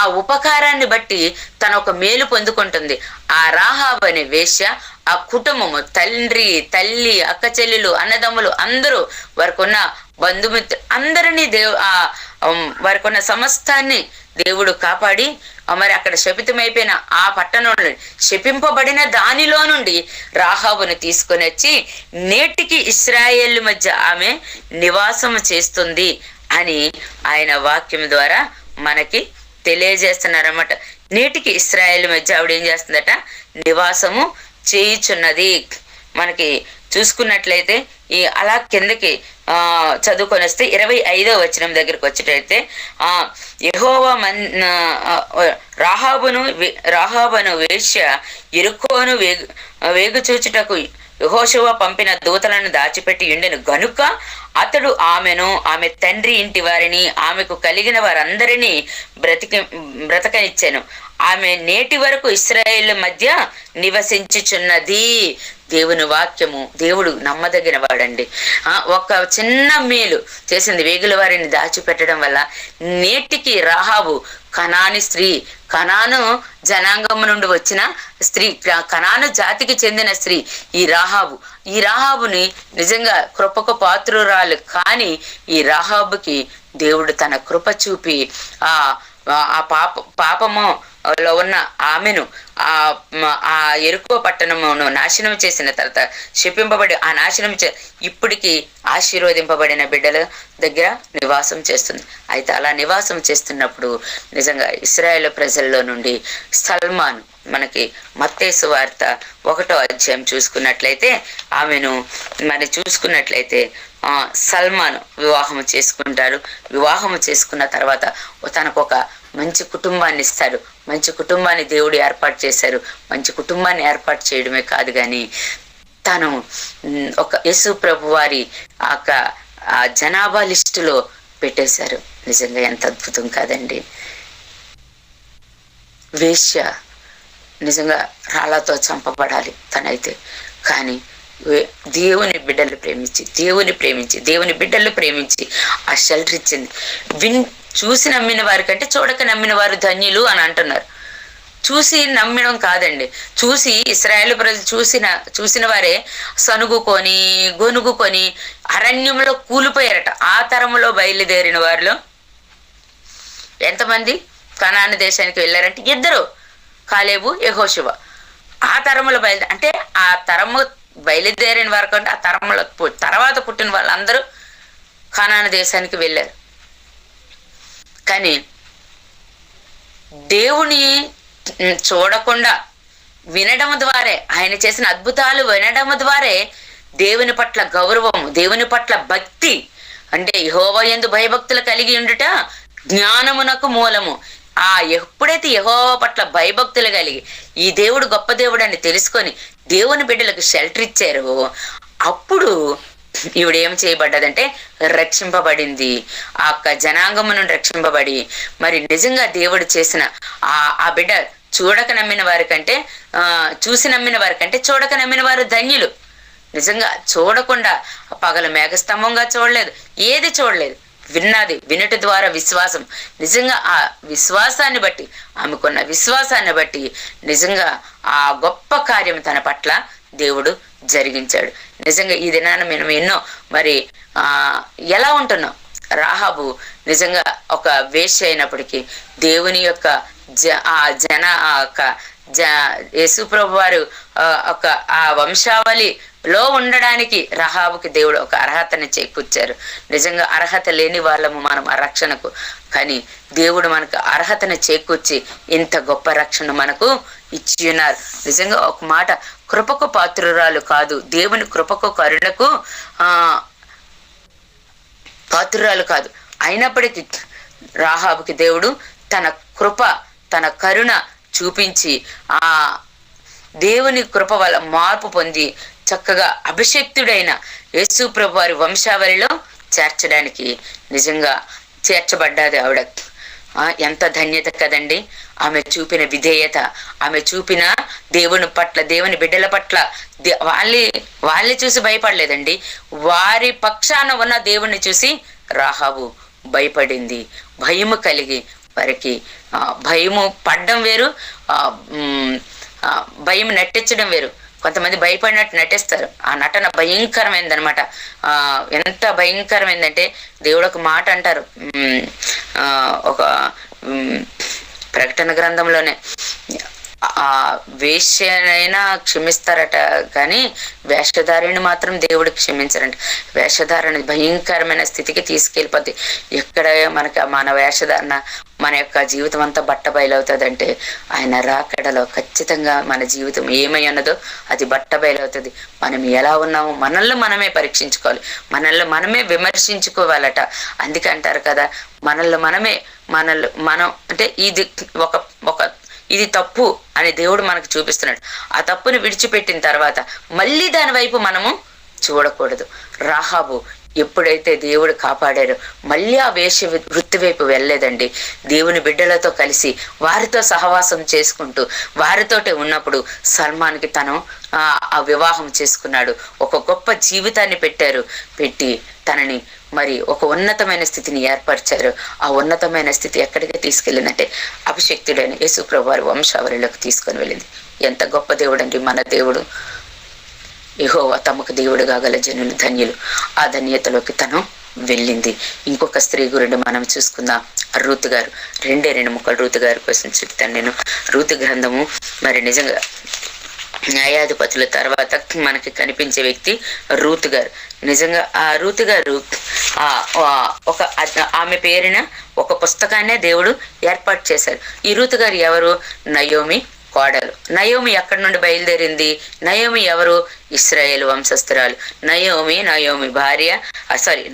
ఆ ఉపకారాన్ని బట్టి తన ఒక మేలు పొందుకుంటుంది. ఆ రాహాబు అనే వేశ్య ఆ కుటుంబము, తండ్రి, తల్లి, అక్క చెల్లెలు, అన్నదమ్ములు అందరూ, వారికి ఉన్న బంధుమిత్రులు అందరినీ వారికి ఉన్న సమస్తాన్ని దేవుడు కాపాడి మరి అక్కడ శపితమైపోయిన ఆ పట్టణంలో శపింపబడిన దానిలో నుండి రాహాబును తీసుకొని వచ్చి నేటికి ఇశ్రాయేలు మధ్య ఆమె నివాసం చేస్తుంది అని ఆయన వాక్యం ద్వారా మనకి తెలియజేస్తున్నారన్నమాట. నేటికి ఇశ్రాయేలు మధ్య ఆవిడ ఏం చేస్తుందట? నివాసము చేయుచున్నది. మనకి చూసుకున్నట్లయితే అలా కిందకి చదువుకొని వస్తే 25వ వచనం దగ్గరికి వచ్చేటైతే, యెహోవా రాహాబును వేశ్య యెరికోను వేగు చూచుటకు యెహోషువ పంపిన దూతలను దాచిపెట్టి ఉండెను గనుక అతడు ఆమెను, ఆమె తండ్రి ఇంటి వారిని, ఆమెకు కలిగిన వారందరినీ బ్రతకనిచ్చాను. ఆమె నేటి వరకు ఇశ్రాయేలు మధ్య నివసించుచున్నది. దేవుని వాక్యము, దేవుడు నమ్మదగిన వాడండి. ఒక చిన్న మేలు చేసింది, వేగుల వారిని దాచిపెట్టడం వల్ల నేటికి రాహాబు కనాని స్త్రీ, కనాను జనాంగము నుండి వచ్చిన స్త్రీ, కనాను జాతికి చెందిన స్త్రీ ఈ రాహాబుని నిజంగా కృపకు పాత్రురాలు. కానీ ఈ రాహాబుకి దేవుడు తన కృప చూపి ఆ పాపము లో ఉన్న ఆమెను ఆ ఆ ఎరుకో పట్టణమును నాశనం చేసిన తర్వాత శపింపబడి ఆ నాశనం ఇప్పటికి ఆశీర్వదింపబడిన బిడ్డల దగ్గర నివాసం చేస్తుంది. అయితే అలా నివాసం చేస్తున్నప్పుడు నిజంగా ఇశ్రాయేలు ప్రజల్లో నుండి సల్మాన్, మనకి మత్తయి సువార్త 1వ అధ్యాయం చూసుకున్నట్లయితే ఆమెను మరి చూసుకున్నట్లయితే సల్మాన్ వివాహం చేసుకుంటారు. వివాహం చేసుకున్న తర్వాత తనకు ఒక మంచి కుటుంబాన్ని ఇస్తారు. మంచి కుటుంబాన్ని దేవుడు ఏర్పాటు చేశారు. మంచి కుటుంబాన్ని ఏర్పాటు చేయడమే కాదు కానీ తను ఒక యేసు ప్రభు వారి ఆ జనాభా లిస్టులో పెట్టేశారు. నిజంగా ఎంత అద్భుతం కాదండి. వేశ్య నిజంగా రాళ్లతో చంపబడాలి తనైతే, కానీ దేవుని బిడ్డలు ప్రేమించి దేవుని బిడ్డలు ప్రేమించి ఆ షెల్టర్ ఇచ్చింది. చూసి నమ్మిన వారి కంటే చూడక నమ్మిన వారు ధన్యులు అని అంటున్నారు. చూసి నమ్మడం కాదండి, చూసి ఇశ్రాయేలు ప్రజలు చూసిన వారే సనుగుకొని గొనుగుకొని అరణ్యంలో కూలిపోయారట. ఆ తరములో బయలుదేరిన వారిలో ఎంతమంది కనాను దేశానికి వెళ్ళారంటే 2, కాలేబు, యెహోషువ. ఆ తరములో అంటే ఆ తరము బయలుదేరిన వారి కంటే ఆ తరములో తర్వాత పుట్టిన వాళ్ళందరూ కనాను దేశానికి వెళ్ళారు. కానీ దేవుని చూడకుండా వినడం ద్వారే, ఆయన చేసిన అద్భుతాలు వినడం ద్వారే దేవుని పట్ల గౌరవము, దేవుని పట్ల భక్తి, అంటే యెహోవా యందు భయభక్తులు కలిగి ఉండుట జ్ఞానమునకు మూలము. ఎప్పుడైతే యెహోవా పట్ల భయభక్తులు కలిగి ఈ దేవుడు గొప్ప దేవుడు అని తెలుసుకొని దేవుని బిడ్డలకు షెల్టర్ ఇచ్చారో అప్పుడు ఈవిడ ఏం చేయబడ్డదంటే రక్షింపబడింది. ఆ జనాంగము నుండి రక్షింపబడి మరి నిజంగా దేవుడు చేసిన ఆ బిడ్డ చూడక నమ్మిన వారి కంటే చూసి నమ్మిన వారి కంటే చూడక నమ్మిన వారు ధన్యులు. నిజంగా చూడకుండా పగల మేఘస్తంభంగా చూడలేదు, ఏది చూడలేదు, వినుట ద్వారా విశ్వాసం. నిజంగా ఆ విశ్వాసాన్ని బట్టి, ఆమెకున్న విశ్వాసాన్ని బట్టి నిజంగా ఆ గొప్ప కార్యం తన పట్ల దేవుడు జరిగించాడు. నిజంగా ఈ దినాన మేము ఎన్నో మరి ఎలా ఉంటున్నాం. రాహాబు నిజంగా ఒక వేశ్య అయినప్పటికీ దేవుని యొక్క యేసు ప్రభు వారు ఒక ఆ వంశావళిలో ఉండడానికి రహాబుకి దేవుడు ఒక అర్హతని చేకూర్చారు. నిజంగా అర్హత లేని వాళ్ళము మనం ఆ రక్షణకు, కానీ దేవుడు మనకు అర్హతను చేకూర్చి ఇంత గొప్ప రక్షణ మనకు ఇచ్చి ఉన్నారు. నిజంగా ఒక మాట, కృపకు పాత్రురాలు కాదు, దేవుని కృపకు కరుణకు పాత్రురాలు కాదు. అయినప్పటికీ రాహాబుకి దేవుడు తన కృప, తన కరుణ చూపించి ఆ దేవుని కృప వల్ల మార్పు పొంది చక్కగా అభిషక్తుడైన యేసు ప్రభు వారి వంశావళిలో చేర్చడానికి నిజంగా చేర్చబడ్డాది ఆవిడ. ఎంత ధన్యత కదండి. ఆమె చూపిన విధేయత, ఆమె చూపిన దేవుని పట్ల, దేవుని బిడ్డల పట్ల వాళ్ళని చూసి భయపడలేదండి, వారి పక్షాన ఉన్న దేవుణ్ణి చూసి రాహాబు భయపడింది. భయము కలిగి వారికి భయము పడ్డం వేరు, భయం నటించడం వేరు. కొంతమంది భయపడినట్టు నటిస్తారు. ఆ నటన భయంకరమైందనమాట. ఎంత భయంకరమైందంటే దేవుడు ఒక మాట అంటారు, ఒక ప్రకటన గ్రంథంలోనే, ఆ వేశ్యనైనా క్షమిస్తారట కానీ వేషధారిని మాత్రం దేవుడు క్షమించారంట. వేషధారణ భయంకరమైన స్థితికి తీసుకెళ్ళిపోద్ది. ఎక్కడ మన వేషధారణ, మన యొక్క జీవితం అంతా బట్ట బయలవుతుంది. ఆయన రాకడలో ఖచ్చితంగా మన జీవితం ఏమై ఉన్నదో అది బట్ట బయలవుతుంది. మనం ఎలా ఉన్నామో మనల్ని మనమే పరీక్షించుకోవాలి, మనల్ని మనమే విమర్శించుకోవాలట. అందుకే అంటారు కదా, మనం అంటే ఇది తప్పు అని దేవుడు మనకు చూపిస్తున్నాడు. ఆ తప్పుని విడిచిపెట్టిన తర్వాత మళ్ళీ దాని వైపు మనము చూడకూడదు. రాహాబు ఎప్పుడైతే దేవుడు కాపాడారో మళ్ళీ ఆ వేశ్య వృత్తి వైపు వెళ్ళలేదండి. దేవుని బిడ్డలతో కలిసి వారితో సహవాసం చేసుకుంటూ వారితోటే ఉన్నప్పుడు సల్మాన్కి తను ఆ వివాహం చేసుకున్నాడు. ఒక గొప్ప జీవితాన్ని పెట్టి తనని మరి ఒక ఉన్నతమైన స్థితిని ఏర్పరిచారు. ఆ ఉన్నతమైన స్థితి ఎక్కడికి తీసుకెళ్ళిందంటే అభిషక్తుడైన యేసు ప్రభు వారి వంశావళిలోకి తీసుకొని వెళ్ళింది. ఎంత గొప్ప దేవుడు అండి మన దేవుడు. యెహోవా తమకు దేవుడుగా గల జనులు ధన్యులు. ఆ ధన్యతలోకి తను వెళ్ళింది. ఇంకొక స్త్రీ గురించి మనం చూసుకుందాం. రూతు గారు. రెండు ముక్కలు రూతు గారి కోసం చెప్తాను నేను. రూతు గ్రంథము మరి నిజంగా న్యాయాధిపతుల తర్వాత మనకి కనిపించే వ్యక్తి రూతు గారు. నిజంగా ఆ రూతు గారు ఒక ఆమె పేరున ఒక పుస్తకాన్నే దేవుడు ఏర్పాటు చేశారు. ఈ రూతు గారు ఎవరు? నయోమి కోడలు. నయోమి ఎక్కడి నుండి బయలుదేరింది? నయోమి ఎవరు? ఇశ్రాయేలు వంశస్థురాలు. నయోమి భార్య,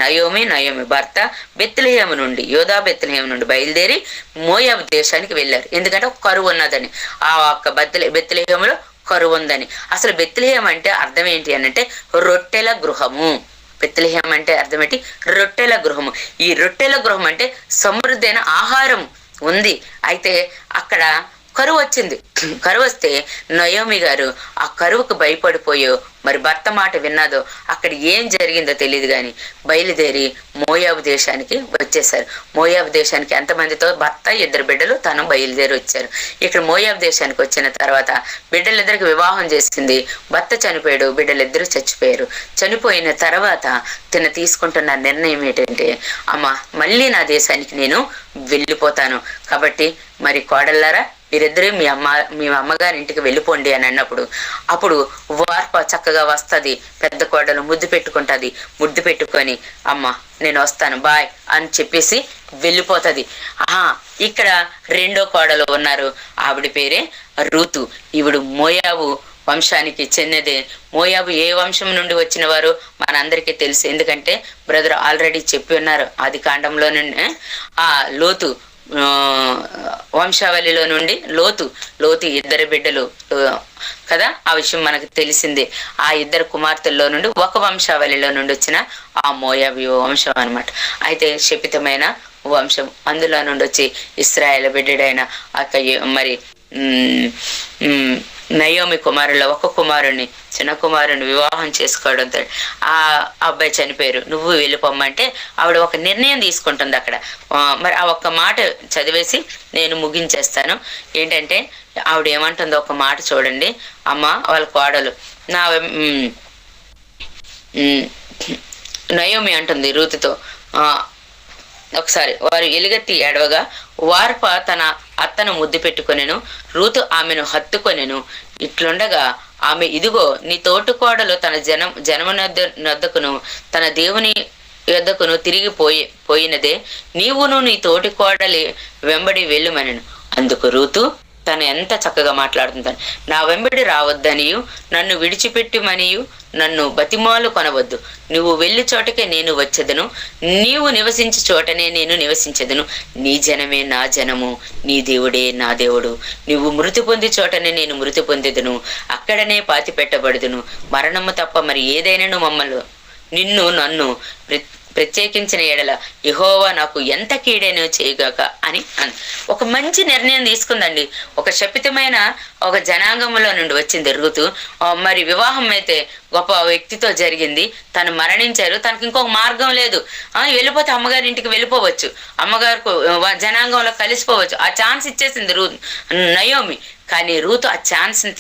నయోమి భర్త బెత్లెహేము నుండి, యోధా బెత్లెహేము నుండి బయలుదేరి మోయాబు దేశానికి వెళ్ళారు. ఎందుకంటే ఒక కరువు ఉన్నదని, ఆ ఒక్క బెత్లెహేములో కరువు ఉందని. అసలు బెత్లెహేం అంటే అర్థం ఏంటి అనంటే రొట్టెల గృహము. బెత్లెహేం అంటే అర్థం ఏంటి? రొట్టెల గృహము. ఈ రొట్టెల గృహం అంటే సమృద్ధైన ఆహారం ఉంది. అయితే అక్కడ కరువు వచ్చింది. కరువు వస్తే నయోమి గారు ఆ కరువుకు భయపడిపోయో మరి భర్త మాట విన్నదో అక్కడ ఏం జరిగిందో తెలియదు కానీ బయలుదేరి మోయాబు దేశానికి వచ్చేసారు. మోయాబు దేశానికి ఎంతమందితో? భర్త, 2 బిడ్డలు, తను బయలుదేరి వచ్చారు. ఇక్కడ మోయాబు దేశానికి వచ్చిన తర్వాత బిడ్డలిద్దరికి వివాహం చేసింది. భర్త చనిపోయాడు, బిడ్డలిద్దరూ చచ్చిపోయారు. చనిపోయిన తర్వాత తిన తీసుకుంటున్న నిర్ణయం ఏంటంటే, అమ్మ మళ్ళీ నా దేశానికి నేను వెళ్ళిపోతాను, కాబట్టి మరి కోడళ్ళారా మీరిద్దరూ మీ అమ్మగారి ఇంటికి వెళ్ళిపోండి అని అన్నప్పుడు అప్పుడు వార్ప చక్కగా వస్తుంది. పెద్ద కోడలు ముద్దు పెట్టుకుంటుంది. ముద్దు పెట్టుకొని అమ్మ నేను వస్తాను బాయ్ అని చెప్పేసి వెళ్ళిపోతుంది. ఇక్కడ రెండో కోడలు ఉన్నారు, ఆవిడ పేరే రూతు. ఈవిడు మోయాబు వంశానికి చెందినదే. మోయాబు ఏ వంశం నుండి వచ్చిన వారు మనందరికీ తెలుసు, ఎందుకంటే బ్రదర్ ఆల్రెడీ చెప్పి ఉన్నారు. ఆది కాండంలో నుండి లోతు వంశావళిలో నుండి లోతు 2 బిడ్డలు కదా, ఆ విషయం మనకు తెలిసిందే. ఆ 2 కుమార్తెల్లో నుండి ఒక వంశావళిలో నుండి వచ్చిన ఆ మోయాబు వంశం అనమాట. అయితే శపితమైన వంశం, అందులో నుండి వచ్చి ఇశ్రాయేలు బిడ్డడైన మరి నయోమి కుమారుల్లో ఒక కుమారుణ్ణి, చిన్న కుమారుని వివాహం చేసుకోవడంతో ఆ అబ్బాయి చనిపోయారు. నువ్వు వెళ్ళిపోమ్మంటే ఆవిడ ఒక నిర్ణయం తీసుకుంటుంది అక్కడ. మరి ఆ ఒక్క మాట చదివేసి నేను ముగించేస్తాను. ఏంటంటే ఆవిడ ఏమంటుందో ఒక మాట చూడండి. అమ్మ వాళ్ళ కోడలు నయోమి అంటుంది రూతుతో, ఒకసారి వారు ఎలుగెత్తి ఏడవగా వార్ప తన అత్తను ముద్దు పెట్టుకొనెను, రూతు ఆమెను హత్తుకొనెను. ఇట్లుండగా ఆమె, ఇదిగో నీ తోటికోడలు తన జనము నొద్దకును తన దేవుని యొద్దకును తిరిగి పోయినదే, నీవును నీ తోటికోడలి వెంబడి వెళ్ళుమనెను. అందుకు రూతు తను ఎంత చక్కగా మాట్లాడుతుందని, నా వెంబడి రావద్దనియు నన్ను విడిచిపెట్టుమనియు నన్ను బతిమాలు కొనవద్దు, నువ్వు వెళ్ళి చోటకే నేను వచ్చేదను, నీవు నివసించే చోటనే నేను నివసించెదను, నీ జనమే నా జనము, నీ దేవుడే నా దేవుడు, నువ్వు మృతి పొంది చోటనే నేను మృతి పొందెదను, అక్కడనే పాతి పెట్టబడుదును, మరణము తప్ప మరి ఏదైనాను మమ్మల్ని నిన్ను నన్ను ప్రత్యేకించిన ఎడల యెహోవా నాకు ఎంత కీడైనా చేయగాక అని ఒక మంచి నిర్ణయం తీసుకుందండి. ఒక శపితమైన ఒక జనాంగంలో నుండి వచ్చింది రూతు. మరి వివాహం అయితే గొప్ప వ్యక్తితో జరిగింది, తను మరణించారు, తనకి ఇంకొక మార్గం లేదు. వెళ్ళిపోతే అమ్మగారి ఇంటికి వెళ్ళిపోవచ్చు, అమ్మగారికి జనాంగంలో కలిసిపోవచ్చు. ఆ ఛాన్స్ ఇచ్చేసింది నయోమి. కానీ రూతు ఆ ఛాన్స్ని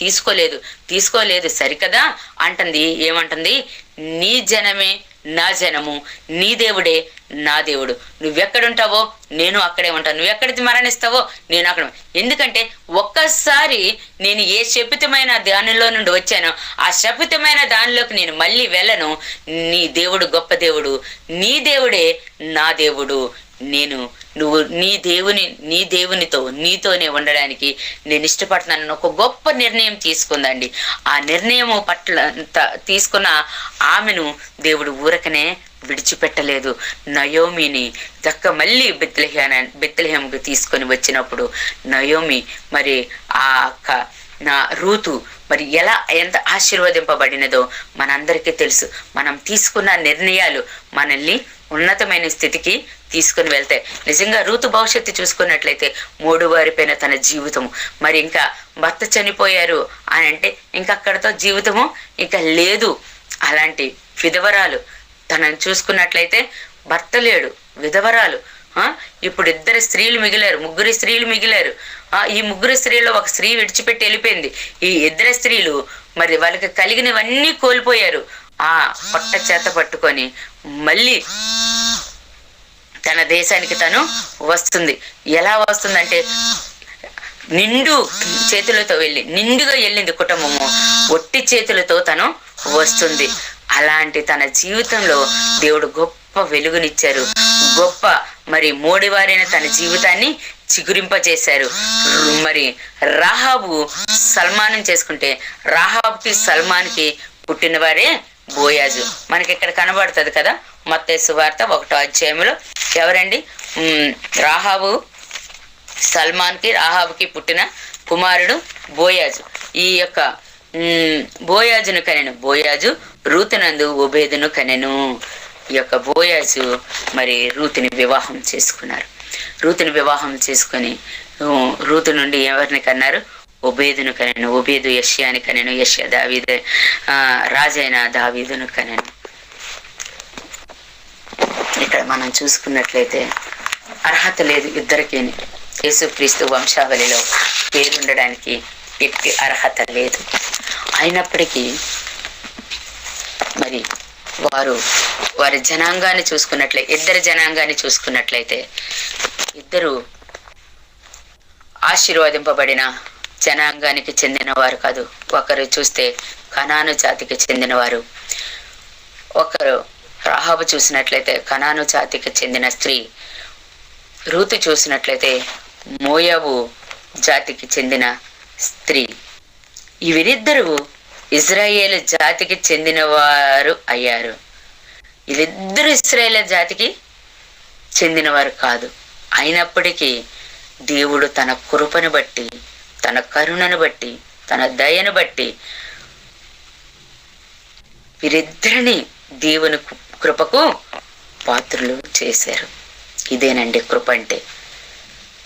తీసుకోలేదు సరికదా అంటుంది. ఏమంటుంది? నీ జనమే నా జనము, నీ దేవుడే నా దేవుడు, నువ్వెక్కడుంటావో నేను అక్కడే ఉంటాను, నువ్వెక్కడికి మరణిస్తావో నేను అక్కడ. ఎందుకంటే ఒక్కసారి నేను ఏ శపితమైన దానిలో నుండి వచ్చానో ఆ శపితమైన దానిలోకి నేను మళ్ళీ వెళ్ళను. నీ దేవుడు గొప్ప దేవుడు, నీ దేవుడే నా దేవుడు, నువ్వు నీ దేవునితో నీతోనే ఉండడానికి నేను ఇష్టపడుతున్నాను. ఒక గొప్ప నిర్ణయం తీసుకుందండి. ఆ నిర్ణయం పట్ల తీసుకున్న ఆమెను దేవుడు ఊరకనే విడిచిపెట్టలేదు. నయోమిని మళ్ళీ బెత్లెహేముకు తీసుకొని వచ్చినప్పుడు నయోమి మరి నా రూతు మరి ఎంత ఆశీర్వదింపబడినదో మనందరికీ తెలుసు. మనం తీసుకున్న నిర్ణయాలు మనల్ని ఉన్నతమైన స్థితికి తీసుకుని వెళ్తాయి. నిజంగా రూతు భవిష్యత్తు చూసుకున్నట్లయితే 3 వారిపైన తన జీవితము, మరి ఇంకా భర్త చనిపోయారు అని అంటే ఇంకా అక్కడతో జీవితము ఇంకా లేదు. అలాంటి విధవరాలు తనని చూసుకున్నట్లయితే భర్త లేడు, విధవరాలు. ఇప్పుడు 2 స్త్రీలు మిగిలారు, 3 స్త్రీలు మిగిలారు. ఈ 3 స్త్రీల్లో ఒక స్త్రీ విడిచిపెట్టి వెళ్ళిపోయింది. ఈ 2 స్త్రీలు మరి వాళ్ళకి కలిగినవన్నీ కోల్పోయారు. పొట్ట చేత పట్టుకొని మళ్ళీ తన దేశానికి తను వస్తుంది. ఎలా వస్తుందంటే నిండు చేతులతో వెళ్ళి, నిండుగా వెళ్ళింది కుటుంబము, ఒట్టి చేతులతో తను వస్తుంది. అలాంటి తన జీవితంలో దేవుడు గొప్ప వెలుగునిచ్చారు. గొప్ప మరి మోడివారైన తన జీవితాన్ని చిగురింపజేశారు. మరి రాహాబు సల్మానం చేసుకుంటే రాహాబుకి సల్మాన్కి పుట్టినవారే బోయాజు. మనకి ఇక్కడ కనబడుతుంది కదా, మత్తయి సువార్త 1వ అధ్యాయంలో. ఎవరండి? రాహాబు సల్మాన్కి రాహాబుకి పుట్టిన కుమారుడు బోయాజు. ఈ యొక్క బోయాజును కనెను. బోయాజు రూతునందు ఓబేదును కనెను. ఈ యొక్క బోయాజు మరి రూతుని వివాహం చేసుకున్నారు. రూతుని వివాహం చేసుకొని రూతు నుండి ఎవరిని కన్నారు? ఓబేదును కనెను. ఓబేదు యెషయాని కనెను. యెషయా దావీదు రాజైన దావీదును కనెను. ఇక్కడ మనం చూసుకున్నట్లయితే అర్హత లేదు ఇద్దరికీ. యేసుక్రీస్తు వంశావళిలో పేరుండడానికి ఎట్టి అర్హత లేదు. అయినప్పటికీ మరి వారి జనాంగాన్ని చూసుకున్నట్లయితే, ఇద్దరు జనాంగాన్ని చూసుకున్నట్లయితే ఇద్దరు ఆశీర్వదింపబడిన జనాంగానికి చెందిన వారు కాదు. ఒకరు చూస్తే కనాను జాతికి చెందినవారు, ఒకరు రాహాబు చూసినట్లయితే కనాను జాతికి చెందిన స్త్రీ, రూతు చూసినట్లయితే మోయాబు జాతికి చెందిన స్త్రీ. వీరిద్దరూ ఇజ్రాయేల్ జాతికి చెందిన వారు అయ్యారు. వీళ్ళిద్దరూ ఇశ్రాయేల్ జాతికి చెందినవారు కాదు. అయినప్పటికీ దేవుడు తన కృపను బట్టి, తన కరుణను బట్టి, తన దయను బట్టి వీరిద్దరిని దేవుని కృపకు పాత్రులు చేశారు. ఇదేనండి కృప అంటే.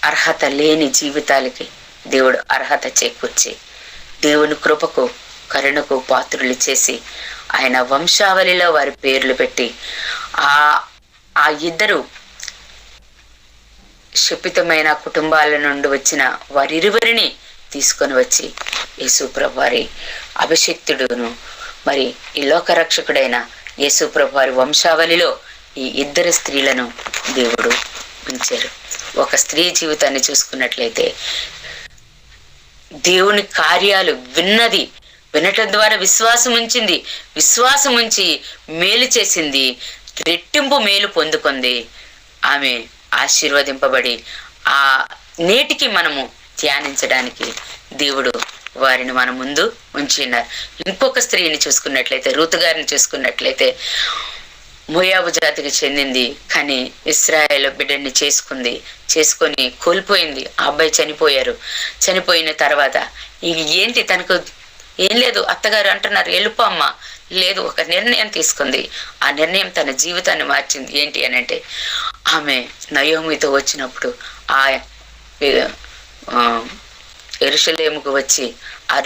అర్హత లేని జీవితాలకి దేవుడు అర్హత చేకూర్చి దేవుని కృపకు కరుణకు పాత్రులు చేసి ఆయన వంశావళిలో వారి పేర్లు పెట్టి ఆ ఇద్దరు శపితమైన కుటుంబాల నుండి వచ్చిన వారిరువురిని తీసుకొని వచ్చి యేసుప్రభు వారి అభిషిక్తుడును మరి ఈ లోకరక్షకుడైన యేసుప్రభు వారి వంశావళిలో ఈ ఇద్దరు స్త్రీలను దేవుడు ఉంచారు. ఒక స్త్రీ జీవితాన్ని చూసుకున్నట్లయితే దేవుని కార్యాలు వినటం ద్వారా విశ్వాసం ఉంచింది. విశ్వాసం ఉంచి మేలు చేసింది, రెట్టింపు మేలు పొందుకుంది. ఆమె ఆశీర్వదింపబడి ఆ నేటికి మనము ధ్యానించడానికి దేవుడు వారిని మన ముందు ఉంచిన్నారు. ఇంకొక స్త్రీని చూసుకున్నట్లయితే, రూతు గారిని చూసుకున్నట్లయితే మోయాబు జాతికి చెందింది, కానీ ఇశ్రాయేలు బిడ్డని చేసుకొని కోల్పోయింది. ఆ అబ్బాయి చనిపోయారు. చనిపోయిన తర్వాత ఏంటి, తనకు ఏం లేదు. అత్తగారు అంటున్నారు వెళ్ళిపో అమ్మ. లేదు, ఒక నిర్ణయం తీసుకుంది. ఆ నిర్ణయం తన జీవితాన్ని మార్చింది. ఏంటి అని అంటే, ఆమె నయోమితో వచ్చినప్పుడు ఆ యెరూషలేముకు వచ్చి ఆ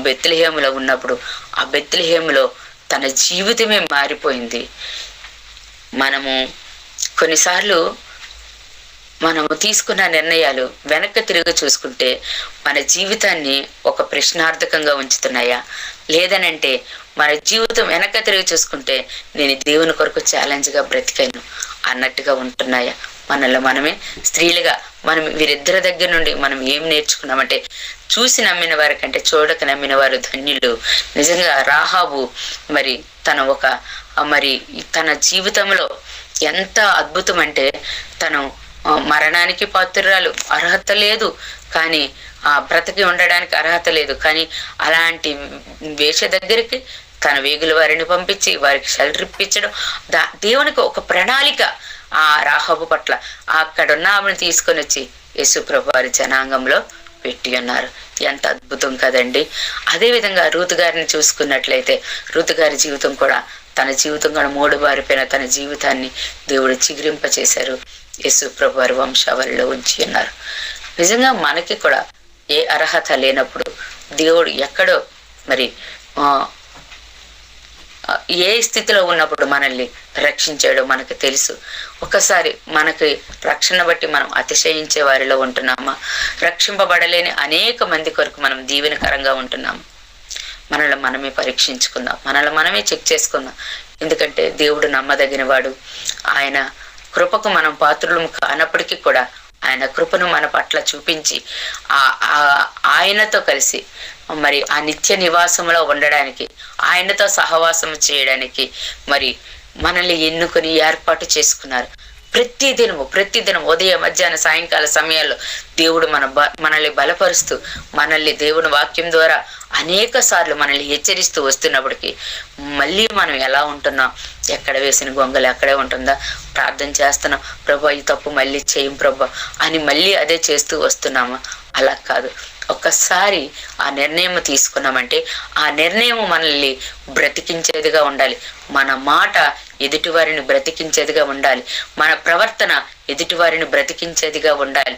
బెత్లెహేములో ఉన్నప్పుడు ఆ బెత్లెహేములో తన జీవితమే మారిపోయింది. మనము కొన్నిసార్లు మనము తీసుకున్న నిర్ణయాలు వెనక్కి తిరిగి చూసుకుంటే మన జీవితాన్ని ఒక ప్రశ్నార్థకంగా ఉంచుతున్నాయా, లేదనంటే మన జీవితం వెనక్కి తిరిగి చూసుకుంటే నేను దేవుని కొరకు ఛాలెంజ్గా బ్రతికాను అన్నట్టుగా ఉంటున్నాయా? మనలో మనమే స్త్రీలుగా మనం వీరిద్దరి దగ్గర నుండి మనం ఏం నేర్చుకున్నామంటే, చూసి నమ్మిన వారి కంటే చూడక నమ్మిన వారు ధన్యులు. నిజంగా రాహాబు మరి తన జీవితంలో ఎంత అద్భుతం అంటే, తను మరణానికి పాత్రురాలు, అర్హత లేదు, కానీ బ్రతికి ఉండడానికి అర్హత లేదు, కానీ అలాంటి వేష దగ్గరికి తన వేగుల వారిని పంపించి వారికి షెల్టర్ ఇప్పించడం, దేవునికి ఒక ప్రణాళిక ఆ రాహాబు పట్ల. అక్కడున్న ఆమెను తీసుకొని వచ్చి యేసుప్రభు వారి జనాంగంలో పెట్టి ఉన్నారు. ఎంత అద్భుతం కదండి. అదేవిధంగా రూతు గారిని చూసుకున్నట్లయితే, రూతు గారి జీవితం కూడా, తన జీవితం కూడా మోడుబారిపోయిన తన జీవితాన్ని దేవుడు చిగురింపచేశారు. యేసుప్రభు వారి వంశావళిలో ఉంచి ఉన్నారు. నిజంగా మనకి కూడా ఏ అర్హత లేనప్పుడు దేవుడు ఎక్కడో మరి ఏ స్థితిలో ఉన్నప్పుడు మనల్ని రక్షించాడో మనకు తెలుసు. ఒకసారి మనకి రక్షణ బట్టి మనం అతిశయించే వారిలో ఉంటున్నామా? రక్షింపబడలేని అనేక మంది కొరకు మనం దీవెనకరంగా ఉంటున్నాము. మనల్ని మనమే పరీక్షించుకుందాం, మనల్ని మనమే చెక్ చేసుకుందాం. ఎందుకంటే దేవుడు నమ్మదగిన వాడు. ఆయన కృపకు మనం పాత్రులం కానప్పటికీ కూడా ఆయన కృపను మన పట్ల చూపించి ఆయనతో కలిసి మరి ఆ నిత్య నివాసంలో ఉండడానికి, ఆయనతో సహవాసం చేయడానికి మరి మనల్ని ఎన్నుకొని ఏర్పాటు చేసుకున్నారు. ప్రతిదినం ఉదయం, మధ్యాహ్న, సాయంకాల సమయాల్లో దేవుడు మనల్ని బలపరుస్తూ, మనల్ని దేవుని వాక్యం ద్వారా అనేక సార్లు మనల్ని హెచ్చరిస్తూ వస్తున్నప్పటికీ మళ్ళీ మనం ఎలా ఉంటున్నాం? ఎక్కడ వేసిన గొంగలు ఎక్కడే ఉంటుందా? ప్రార్థన చేస్తున్నాం, ప్రభా ఈ తప్పు మళ్ళీ చేయం ప్రభా అని మళ్ళీ అదే చేస్తూ వస్తున్నామా? అలా కాదు. ఒక్కసారి ఆ నిర్ణయం తీసుకున్నామంటే ఆ నిర్ణయం మనల్ని బ్రతికించేదిగా ఉండాలి. మన మాట ఎదుటివారిని బ్రతికించేదిగా ఉండాలి. మన ప్రవర్తన ఎదుటివారిని బ్రతికించేదిగా ఉండాలి.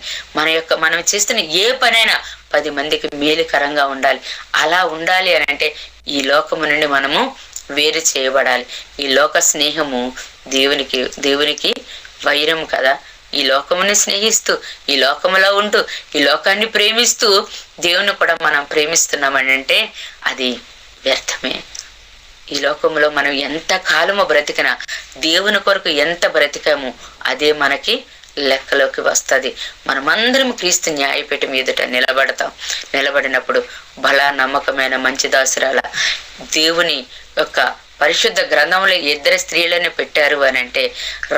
మనం చేస్తున్న ఏ పనైనా 10 మందికి మేలుకరంగా ఉండాలి. అలా ఉండాలి అని అంటే ఈ లోకము నుండి మనము వేరు చేయబడాలి. ఈ లోక స్నేహము దేవునికి వైరం కదా. ఈ లోకముని స్నేహిస్తూ, ఈ లోకములో ఉంటూ, ఈ లోకాన్ని ప్రేమిస్తూ దేవుని కూడా మనం ప్రేమిస్తున్నామని అంటే అది వ్యర్థమే. ఈ లోకంలో మనం ఎంత కాలము బ్రతికినా దేవుని కొరకు ఎంత బ్రతికామో అదే మనకి లెక్కలోకి వస్తుంది. మనమందరం క్రీస్తు న్యాయపీఠం ఎదుట నిలబడినప్పుడు బలా నమ్మకమైన మంచి దాసురాల దేవుని యొక్క పరిశుద్ధ గ్రంథంలో 2 స్త్రీలను పెట్టారు అని అంటే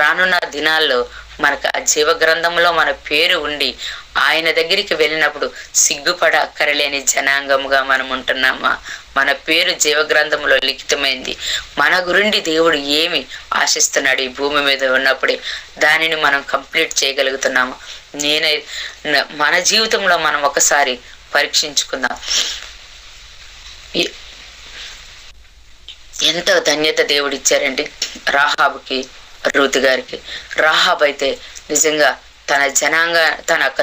రానున్న దినాల్లో మనకు ఆ జీవ గ్రంథంలో మన పేరు ఉండి ఆయన దగ్గరికి వెళ్ళినప్పుడు సిగ్గుపడ అక్కరలేని జనాంగముగా మనం ఉంటున్నామా? మన పేరు జీవ గ్రంథంలో లిఖితమైంది. మన గురించి దేవుడు ఏమి ఆశిస్తున్నాడు ఈ భూమి మీద ఉన్నప్పుడే దానిని మనం కంప్లీట్ చేయగలుగుతున్నామా? మన జీవితంలో మనం ఒకసారి పరీక్షించుకుందాం. ఎంతో ధన్యత దేవుడు ఇచ్చారండి రాహాబుకి, రూతు గారికి. రాహాబ్ అయితే నిజంగా తన తన యొక్క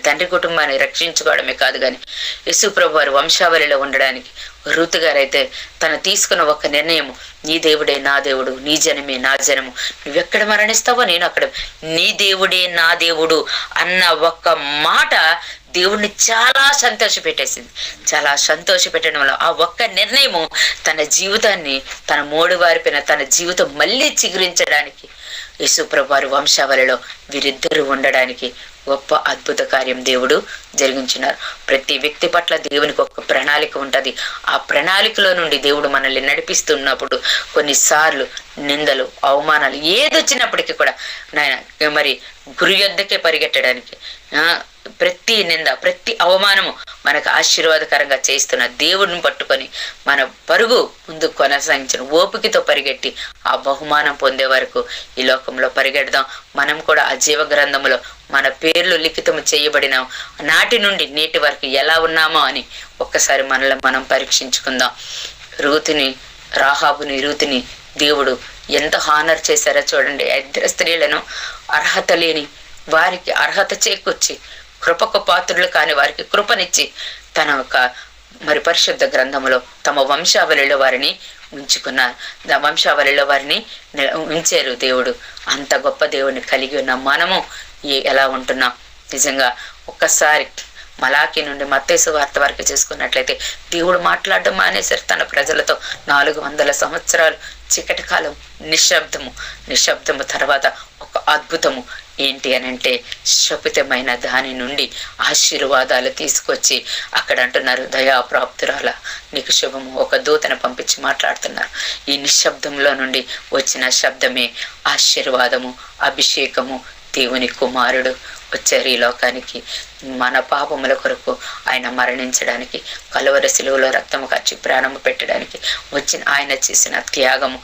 తండ్రి కుటుంబాన్ని రక్షించుకోవడమే కాదు కానీ యేసు ప్రభు వారి వంశావళిలో ఉండడానికి, రూతు గారైతే తను తీసుకున్న ఒక నిర్ణయం, నీ దేవుడే నా దేవుడు, నీ జనమే నా జనము, నువ్వెక్కడ మరణిస్తావో నేను అక్కడ, నీ దేవుడే నా దేవుడు అన్న ఒక్క మాట దేవుడిని చాలా సంతోషపెట్టేసింది. చాలా సంతోషపెట్టడం వల్ల ఆ ఒక్క నిర్ణయము తన జీవితాన్ని, తన మోడువారిపైన తన జీవితం మళ్ళీ చిగురించడానికి, యేసుప్రభు వారి వంశావళిలో వీరిద్దరూ ఉండడానికి గొప్ప అద్భుత కార్యం దేవుడు జరిగించినారు. ప్రతి వ్యక్తి పట్ల దేవునికి ఒక ప్రణాళిక ఉంటుంది. ఆ ప్రణాళికలో నుండి దేవుడు మనల్ని నడిపిస్తున్నప్పుడు కొన్నిసార్లు నిందలు, అవమానాలు ఏదొచ్చినప్పటికీ కూడా నాయన మరి గురి యొద్దకే పరిగెట్టడానికి, ప్రతి నింద, ప్రతి అవమానము మనకు ఆశీర్వాదకరంగా చేస్తున్న దేవుడిని పట్టుకొని మన పరుగు ముందు కొనసాగించిన ఓపికతో పరిగెట్టి ఆ బహుమానం పొందే వరకు ఈ లోకంలో పరిగెడదాం. మనం కూడా ఆ జీవ గ్రంథములో మన పేర్లు లిఖితము చేయబడిన నాటి నుండి నేటి వరకు ఎలా ఉన్నామో అని ఒక్కసారి మనల్ని మనం పరీక్షించుకుందాం. రూతుని దేవుడు ఎంత హానర్ చేశారో చూడండి. 2 స్త్రీలను అర్హత లేని వారికి అర్హత చేకూర్చి, కృపకు పాత్రులు కాని వారికి కృపనిచ్చి తన యొక్క మరి పరిశుద్ధ గ్రంథములో తమ వంశావళిలో వారిని ఉంచుకున్నారు. వంశావళిలో వారిని ఉంచారు దేవుడు. అంత గొప్ప దేవుడిని కలిగి ఉన్న మనము ఎలా ఉంటున్నాం? నిజంగా ఒక్కసారి మలాకి నుండి మత్తయి సువార్త వరకు చేసుకున్నట్లయితే దేవుడు మాట్లాడడం మానేశారు తన ప్రజలతో. 400 సంవత్సరాలు చీకటి కాలం, నిశ్శబ్దము తర్వాత ఒక అద్భుతము ఏంటి అని అంటే శపితమైన దాని నుండి ఆశీర్వాదాలు తీసుకొచ్చి అక్కడ అంటున్నారు, దయాప్రాప్తురాల నీకు శుభము, ఒక దూతను పంపించి మాట్లాడుతున్నారు. ఈ నిశ్శబ్దంలో నుండి వచ్చిన శబ్దమే ఆశీర్వాదము, అభిషేకము. దేవుని కుమారుడు వచ్చారు ఈ లోకానికి మన పాపముల కొరకు ఆయన మరణించడానికి, కలువరి శిలువలో రక్తము కార్చి ప్రాణము పెట్టడానికి వచ్చిన ఆయన చేసిన త్యాగము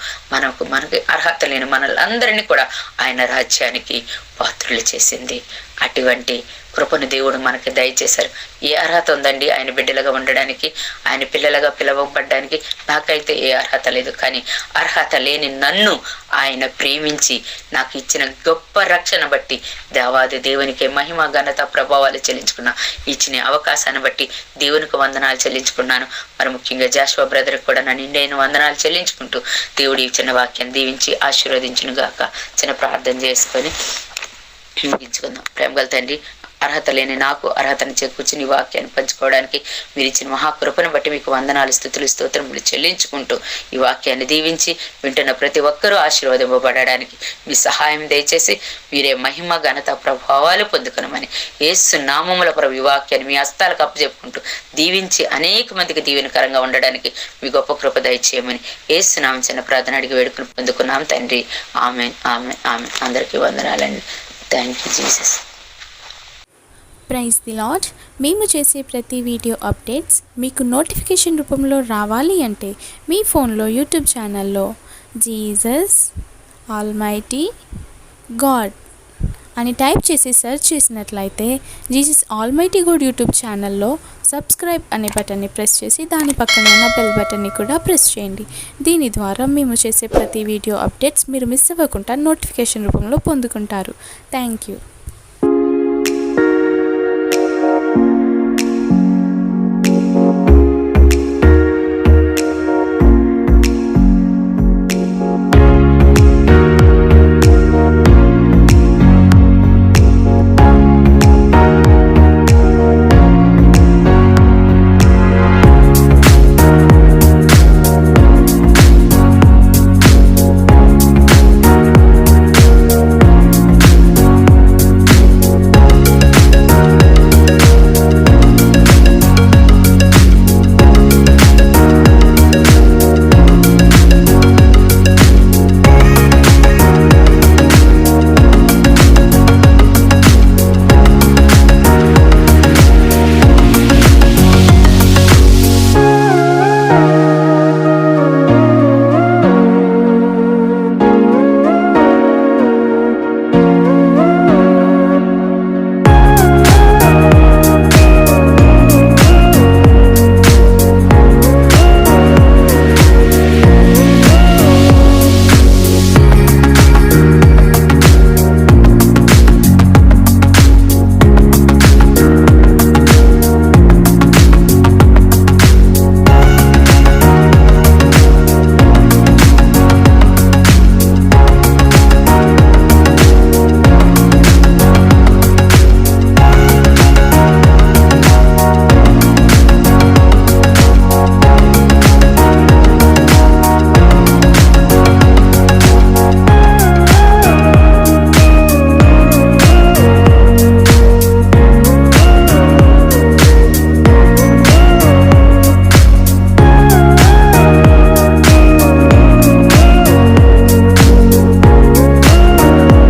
మనకి అర్హత లేని మనలందరినీ కూడా ఆయన రాజ్యానికి పాత్రులు చేసింది. అటువంటి కృపను దేవుడు మనకి దయచేశారు. ఏ అర్హత ఉందండి ఆయన బిడ్డలుగా ఉండడానికి, ఆయన పిల్లలుగా పిలవబడ్డానికి? నాకైతే ఏ అర్హత లేదు. కానీ అర్హత లేని నన్ను ఆయన ప్రేమించి నాకు ఇచ్చిన గొప్ప రక్షణ బట్టి దేవాది దేవునికి మహిమ, ఘనత, ప్రభావాలు చెల్లించుకున్నా. ఇచ్చిన అవకాశాన్ని బట్టి దేవునికి వందనాలు చెల్లించుకున్నాను. మరి ముఖ్యంగా జాషువా బ్రదర్కి కూడా నా నిండైన వందనాలు చెల్లించుకుంటూ దేవుడి ఇచ్చిన వాక్యాన్ని దీవించి ఆశీర్వదించును గాక. చిన్న ప్రార్థన చేసుకొని ముగించుకుందాం. ప్రేమగల తండ్రి, అర్హత లేని నాకు అర్హతను చేకూర్చి నీ వాక్యాన్ని పంచుకోవడానికి మీరు ఇచ్చిన మహాకృపను బట్టి మీకు వందనాలు, స్తుతులు, స్తోత్రములు చెల్లించుకుంటూ ఈ వాక్యాన్ని దీవించి వింటున్న ప్రతి ఒక్కరూ ఆశీర్వాదింపబడడానికి మీ సహాయం దయచేసి మీరే మహిమ, ఘనత, ప్రభావాలు పొందుకునమని యేసు నామముల ప్రభు ఈ వాక్యాన్ని మీ హస్తాలకు అప్పచెప్పుకుంటూ దీవించి అనేక మందికి దీవెనకరంగా ఉండడానికి మీ గొప్ప కృప దయచేయమని యేసు నామం చిన్న ప్రార్థన అడిగి వేడుకుని పొందుకున్నాం తండ్రి. Amen, amen, amen. అందరికీ వందనాలండి. Thank you Jesus. Praise the Lord. మేము చేసే ప్రతి వీడియో అప్డేట్స్ మీకు నోటిఫికేషన్ రూపంలో రావాలి అంటే మీ ఫోన్లో యూట్యూబ్ ఛానల్లో జీసస్ ఆల్మైటీ గాడ్ అని టైప్ చేసి సెర్చ్ చేసినట్లయితే జీసస్ ఆల్మైటీ గాడ్ యూట్యూబ్ ఛానల్లో సబ్స్క్రైబ్ అనే బటన్ని ప్రెస్ చేసి దాని పక్కన ఉన్న బెల్ బటన్ని కూడా ప్రెస్ చేయండి. దీని ద్వారా మేము చేసే ప్రతి వీడియో అప్డేట్స్ మీరు మిస్ అవ్వకుండా నోటిఫికేషన్ రూపంలో పొందుకుంటారు. Thank you.